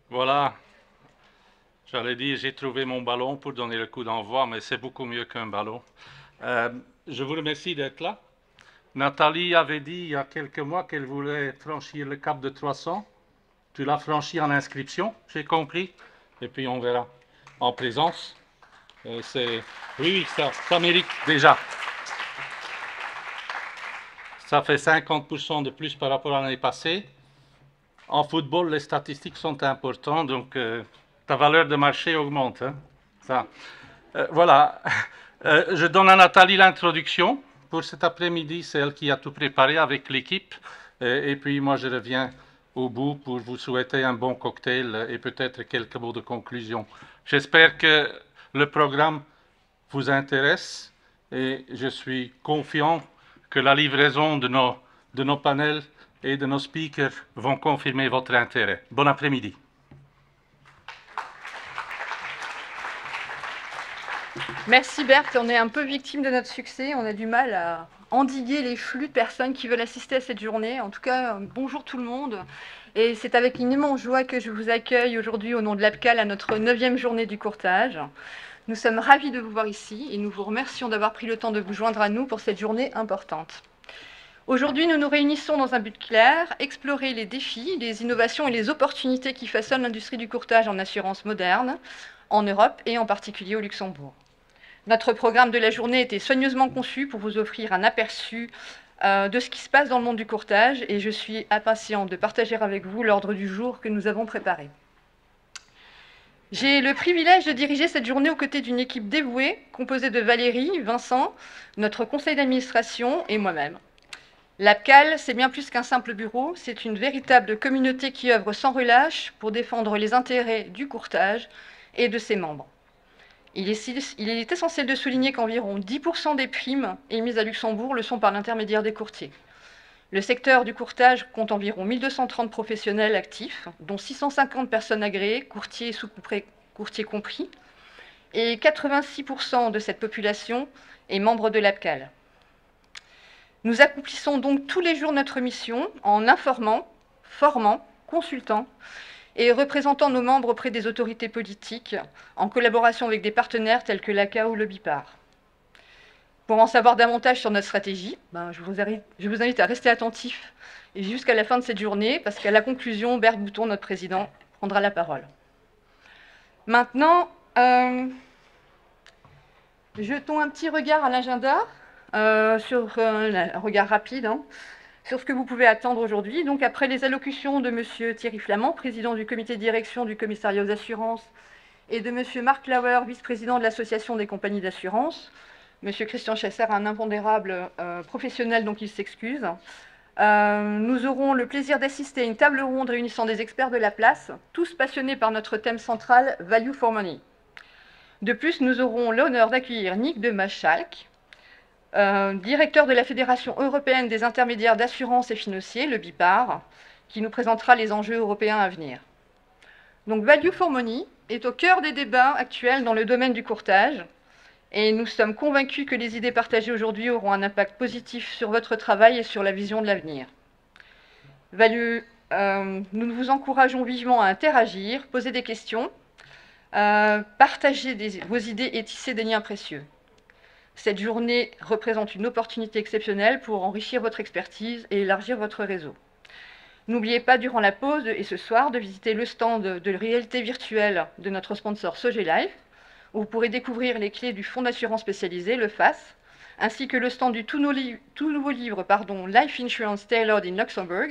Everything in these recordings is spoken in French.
Voilà, j'allais dire, j'ai trouvé mon ballon pour donner le coup d'envoi, mais c'est beaucoup mieux qu'un ballon. Euh, je vous remercie d'être là. Nathalie avait dit il y a quelques mois qu'elle voulait franchir le cap de 300. Tu l'as franchi en inscription, j'ai compris. Et puis on verra en présence. C'est... Oui, oui, ça mérite déjà. Ça fait 50% de plus par rapport à l'année passée. En football, les statistiques sont importantes, donc ta valeur de marché augmente. Hein. Ça. Voilà. Je donne à Nathalie l'introduction pour cet après-midi. C'est elle qui a tout préparé avec l'équipe. Et puis moi, je reviens au bout pour vous souhaiter un bon cocktail et peut-être quelques mots de conclusion. J'espère que le programme vous intéresse et je suis confiant que la livraison de nos panels et de nos speakers vont confirmer votre intérêt. Bon après-midi. Merci Berthe, on est un peu victime de notre succès, on a du mal à endiguer les flux de personnes qui veulent assister à cette journée. En tout cas, bonjour tout le monde. Et c'est avec une immense joie que je vous accueille aujourd'hui au nom de l'APCAL à notre 9e journée du courtage. Nous sommes ravis de vous voir ici et nous vous remercions d'avoir pris le temps de vous joindre à nous pour cette journée importante. Aujourd'hui, nous nous réunissons dans un but clair, explorer les défis, les innovations et les opportunités qui façonnent l'industrie du courtage en assurance moderne, en Europe et en particulier au Luxembourg. Notre programme de la journée était soigneusement conçu pour vous offrir un aperçu de ce qui se passe dans le monde du courtage et je suis impatiente de partager avec vous l'ordre du jour que nous avons préparé. J'ai le privilège de diriger cette journée aux côtés d'une équipe dévouée composée de Valérie, Vincent, notre conseil d'administration et moi-même. L'APCAL, c'est bien plus qu'un simple bureau, c'est une véritable communauté qui œuvre sans relâche pour défendre les intérêts du courtage et de ses membres. Il est essentiel de souligner qu'environ 10% des primes émises à Luxembourg le sont par l'intermédiaire des courtiers. Le secteur du courtage compte environ 1230 professionnels actifs, dont 650 personnes agréées, courtiers et sous-courtiers compris, et 86% de cette population est membre de l'APCAL. Nous accomplissons donc tous les jours notre mission en informant, formant, consultant et représentant nos membres auprès des autorités politiques, en collaboration avec des partenaires tels que l'ACA ou le BIPAR. Pour en savoir davantage sur notre stratégie, je vous invite à rester attentifs jusqu'à la fin de cette journée, parce qu'à la conclusion, Bert Bouton, notre président, prendra la parole. Maintenant, jetons un petit regard à l'agenda, un regard rapide, sur ce que vous pouvez attendre aujourd'hui. Donc, après les allocutions de M. Thierry Flamand, président du comité de direction du commissariat aux assurances, et de M. Marc Lauer, vice-président de l'association des compagnies d'assurance, M. Christian Chasser, un impondérable professionnel, donc il s'excuse. Nous aurons le plaisir d'assister à une table ronde réunissant des experts de la place, tous passionnés par notre thème central « Value for Money ». De plus, nous aurons l'honneur d'accueillir Nick de Machalk, directeur de la Fédération européenne des intermédiaires d'assurance et financiers, le BIPAR, qui nous présentera les enjeux européens à venir. Donc, Value for Money est au cœur des débats actuels dans le domaine du courtage, et nous sommes convaincus que les idées partagées aujourd'hui auront un impact positif sur votre travail et sur la vision de l'avenir. Nous vous encourageons vivement à interagir, poser des questions, partager vos idées et tisser des liens précieux. Cette journée représente une opportunité exceptionnelle pour enrichir votre expertise et élargir votre réseau. N'oubliez pas durant la pause et ce soir de visiter le stand de réalité virtuelle de notre sponsor Sogelife, où vous pourrez découvrir les clés du fonds d'assurance spécialisé, le FAS, ainsi que le stand du tout nouveau livre Life Insurance Tailored in Luxembourg,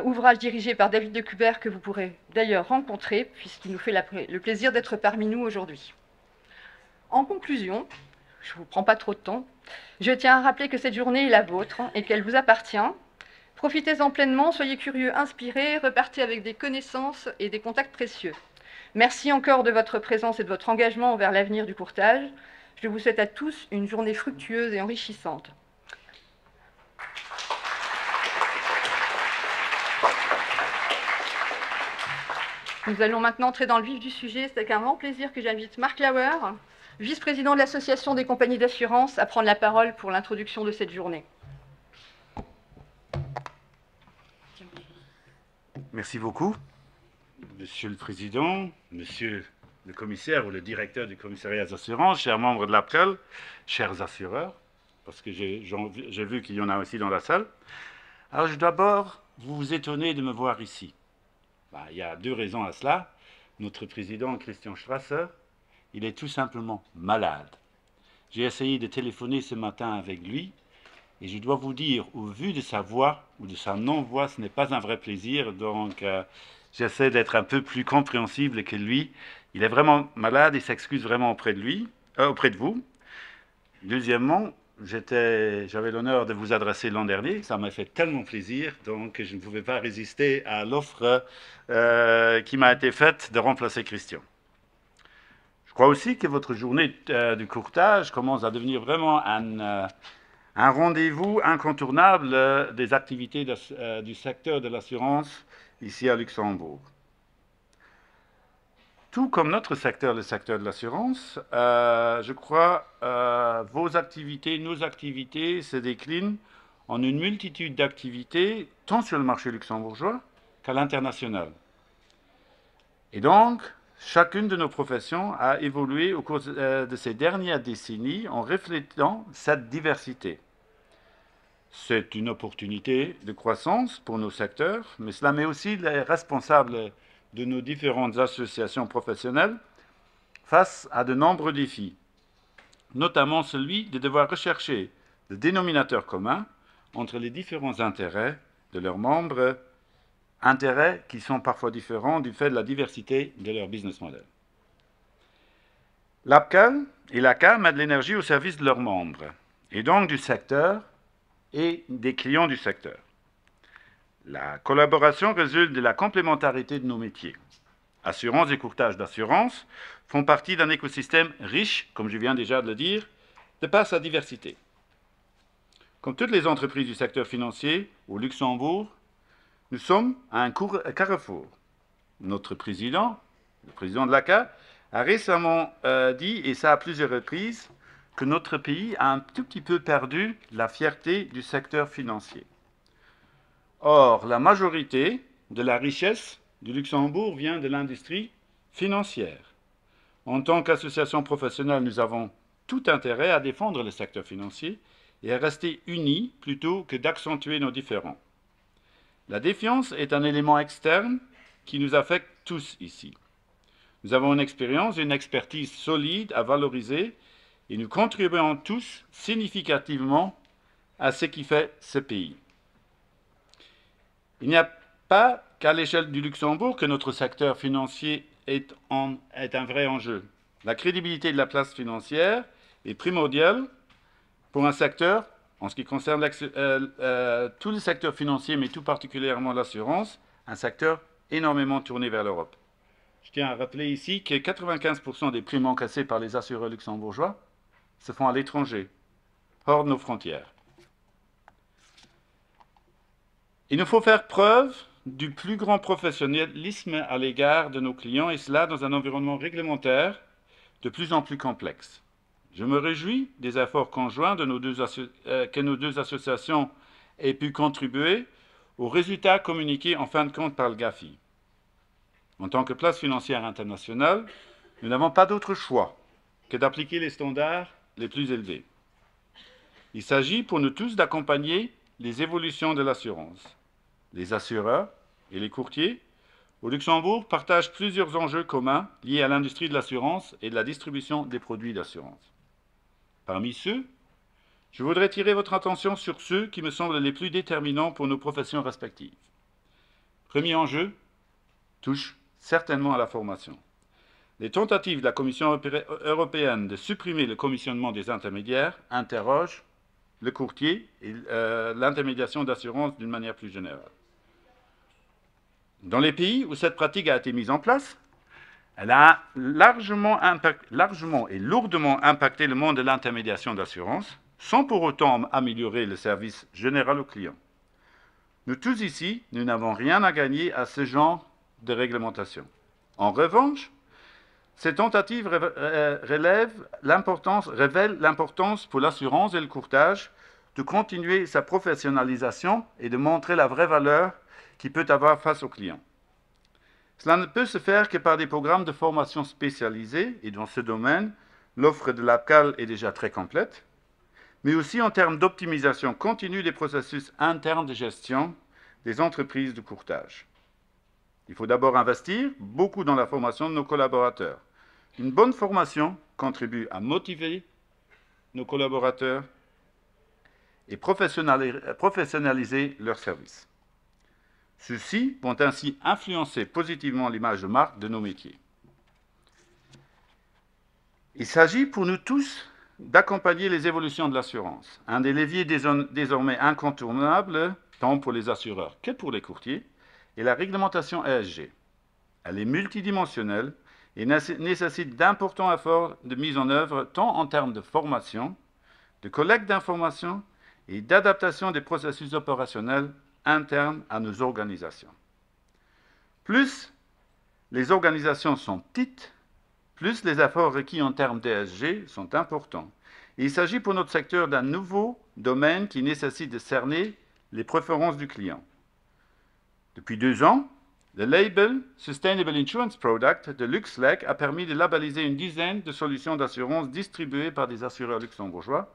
ouvrage dirigé par David Decubert que vous pourrez d'ailleurs rencontrer puisqu'il nous fait le plaisir d'être parmi nous aujourd'hui. En conclusion, je ne vous prends pas trop de temps, je tiens à rappeler que cette journée est la vôtre et qu'elle vous appartient. Profitez-en pleinement, soyez curieux, inspirés, repartez avec des connaissances et des contacts précieux. Merci encore de votre présence et de votre engagement envers l'avenir du courtage. Je vous souhaite à tous une journée fructueuse et enrichissante. Nous allons maintenant entrer dans le vif du sujet. C'est avec un grand plaisir que j'invite Marc Lauer, vice-président de l'Association des compagnies d'assurance, à prendre la parole pour l'introduction de cette journée. Merci beaucoup. Monsieur le Président, Monsieur le Commissaire ou le Directeur du Commissariat des assurances, chers membres de l'APCAL, chers assureurs, parce que j'ai vu qu'il y en a aussi dans la salle. Alors, je dois d'abord vous étonner de me voir ici. Il y a deux raisons à cela. Notre président, Christian Strasser, il est tout simplement malade. J'ai essayé de téléphoner ce matin avec lui et je dois vous dire, au vu de sa voix ou de sa non-voix, ce n'est pas un vrai plaisir. Donc, j'essaie d'être un peu plus compréhensible que lui. Il est vraiment malade et s'excuse vraiment auprès de vous. Deuxièmement, j'avais l'honneur de vous adresser l'an dernier. Ça m'a fait tellement plaisir, donc je ne pouvais pas résister à l'offre qui m'a été faite de remplacer Christian. Je crois aussi que votre journée du courtage commence à devenir vraiment un rendez-vous incontournable des activités du secteur de l'assurance ici à Luxembourg. Tout comme notre secteur, le secteur de l'assurance, je crois vos activités, nos activités se déclinent en une multitude d'activités, tant sur le marché luxembourgeois qu'à l'international. Et donc, chacune de nos professions a évolué au cours de ces dernières décennies en reflétant cette diversité. C'est une opportunité de croissance pour nos secteurs, mais cela met aussi les responsables de nos différentes associations professionnelles face à de nombreux défis, notamment celui de devoir rechercher le dénominateur commun entre les différents intérêts de leurs membres, intérêts qui sont parfois différents du fait de la diversité de leur business model. L'APCAL et l'ACA mettent de l'énergie au service de leurs membres, et donc du secteur et des clients du secteur. La collaboration résulte de la complémentarité de nos métiers. Assurance et courtage d'assurance font partie d'un écosystème riche, comme je viens déjà de le dire, de par sa diversité. Comme toutes les entreprises du secteur financier au Luxembourg, nous sommes à un carrefour. Notre président, le président de l'ACA, a récemment dit, et ça à plusieurs reprises, que notre pays a un tout petit peu perdu la fierté du secteur financier. Or, la majorité de la richesse du Luxembourg vient de l'industrie financière. En tant qu'association professionnelle, nous avons tout intérêt à défendre le secteur financier et à rester unis plutôt que d'accentuer nos différends. La défiance est un élément externe qui nous affecte tous ici. Nous avons une expérience et une expertise solide à valoriser et nous contribuons tous significativement à ce qui fait ce pays. Il n'y a pas qu'à l'échelle du Luxembourg que notre secteur financier est un vrai enjeu. La crédibilité de la place financière est primordiale pour un secteur, en ce qui concerne tout le secteur financier, mais tout particulièrement l'assurance, un secteur énormément tourné vers l'Europe. Je tiens à rappeler ici que 95% des primes encaissées par les assureurs luxembourgeois se font à l'étranger, hors de nos frontières. Il nous faut faire preuve du plus grand professionnalisme à l'égard de nos clients, et cela dans un environnement réglementaire de plus en plus complexe. Je me réjouis des efforts conjoints que nos deux associations aient pu contribuer aux résultats communiqués en fin de compte par le GAFI. En tant que place financière internationale, nous n'avons pas d'autre choix que d'appliquer les standards les plus élevés. Il s'agit pour nous tous d'accompagner les évolutions de l'assurance. Les assureurs et les courtiers au Luxembourg partagent plusieurs enjeux communs liés à l'industrie de l'assurance et de la distribution des produits d'assurance. Parmi ceux, je voudrais tirer votre attention sur ceux qui me semblent les plus déterminants pour nos professions respectives. Premier enjeu touche certainement à la formation. Les tentatives de la Commission européenne de supprimer le commissionnement des intermédiaires interrogent le courtier et l'intermédiation d'assurance d'une manière plus générale. Dans les pays où cette pratique a été mise en place, elle a largement et lourdement impacté le monde de l'intermédiation d'assurance, sans pour autant améliorer le service général aux clients. Nous tous ici, nous n'avons rien à gagner à ce genre de réglementation. En revanche, ces tentatives révèlent l'importance pour l'assurance et le courtage de continuer sa professionnalisation et de montrer la vraie valeur qu'il peut avoir face aux clients. Cela ne peut se faire que par des programmes de formation spécialisés, et dans ce domaine, l'offre de l'APCAL est déjà très complète, mais aussi en termes d'optimisation continue des processus internes de gestion des entreprises de courtage. Il faut d'abord investir beaucoup dans la formation de nos collaborateurs. Une bonne formation contribue à motiver nos collaborateurs et professionnaliser leurs services. Ceux-ci vont ainsi influencer positivement l'image de marque de nos métiers. Il s'agit pour nous tous d'accompagner les évolutions de l'assurance, un des leviers désormais incontournables, tant pour les assureurs que pour les courtiers, est la réglementation ESG. Elle est multidimensionnelle et nécessite d'importants efforts de mise en œuvre, tant en termes de formation, de collecte d'informations et d'adaptation des processus opérationnels internes à nos organisations. Plus les organisations sont petites, plus les efforts requis en termes d'ESG sont importants. Et il s'agit pour notre secteur d'un nouveau domaine qui nécessite de cerner les préférences du client. Depuis 2 ans, le label Sustainable Insurance Product de LuxLec a permis de labelliser une dizaine de solutions d'assurance distribuées par des assureurs luxembourgeois,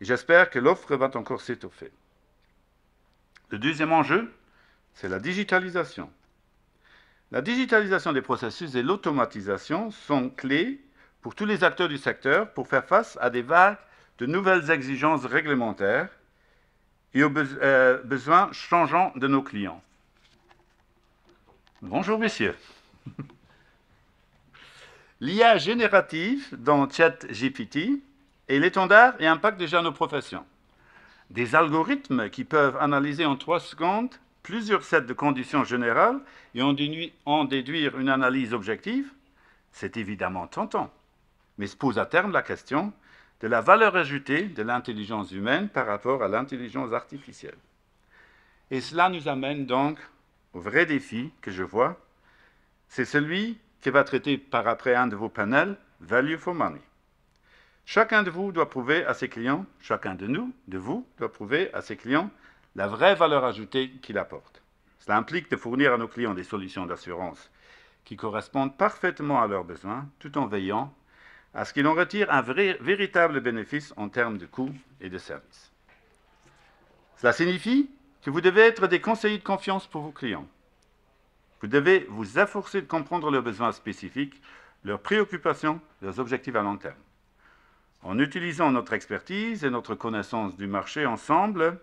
et j'espère que l'offre va encore s'étoffer. Le deuxième enjeu, c'est la digitalisation. La digitalisation des processus et l'automatisation sont clés pour tous les acteurs du secteur pour faire face à des vagues de nouvelles exigences réglementaires et aux besoins changeants de nos clients. Bonjour, messieurs. L'IA générative dans ChatGPT est l'étendard et impacte déjà nos professions. Des algorithmes qui peuvent analyser en 3 secondes plusieurs sets de conditions générales et en déduire une analyse objective, c'est évidemment tentant, mais se pose à terme la question de la valeur ajoutée de l'intelligence humaine par rapport à l'intelligence artificielle. Et cela nous amène donc au vrai défi que je vois, c'est celui que va traiter par après un de vos panels, Value for Money. Chacun de vous doit prouver à ses clients, chacun de nous, de vous, doit prouver à ses clients la vraie valeur ajoutée qu'il apporte. Cela implique de fournir à nos clients des solutions d'assurance qui correspondent parfaitement à leurs besoins, tout en veillant à ce qu'ils en retirent un véritable bénéfice en termes de coûts et de services. Cela signifie que vous devez être des conseillers de confiance pour vos clients. Vous devez vous efforcer de comprendre leurs besoins spécifiques, leurs préoccupations, leurs objectifs à long terme. En utilisant notre expertise et notre connaissance du marché ensemble,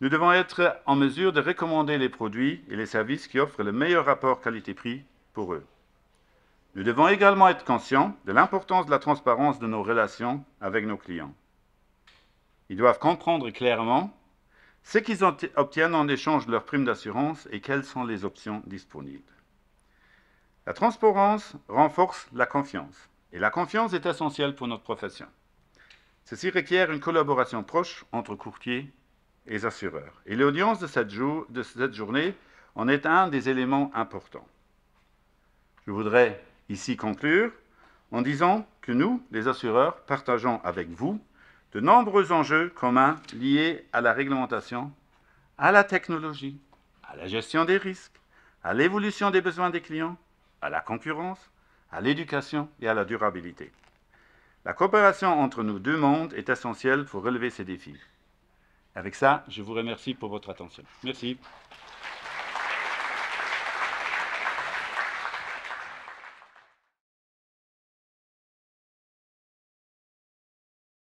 nous devons être en mesure de recommander les produits et les services qui offrent le meilleur rapport qualité-prix pour eux. Nous devons également être conscients de l'importance de la transparence de nos relations avec nos clients. Ils doivent comprendre clairement ce qu'ils obtiennent en échange de leur prime d'assurance et quelles sont les options disponibles. La transparence renforce la confiance, et la confiance est essentielle pour notre profession. Ceci requiert une collaboration proche entre courtiers et assureurs. Et l'audience de cette journée en est un des éléments importants. Je voudrais ici conclure en disant que nous, les assureurs, partageons avec vous de nombreux enjeux communs liés à la réglementation, à la technologie, à la gestion des risques, à l'évolution des besoins des clients, à la concurrence, à l'éducation et à la durabilité. La coopération entre nos deux mondes est essentielle pour relever ces défis. Avec ça, je vous remercie pour votre attention. Merci.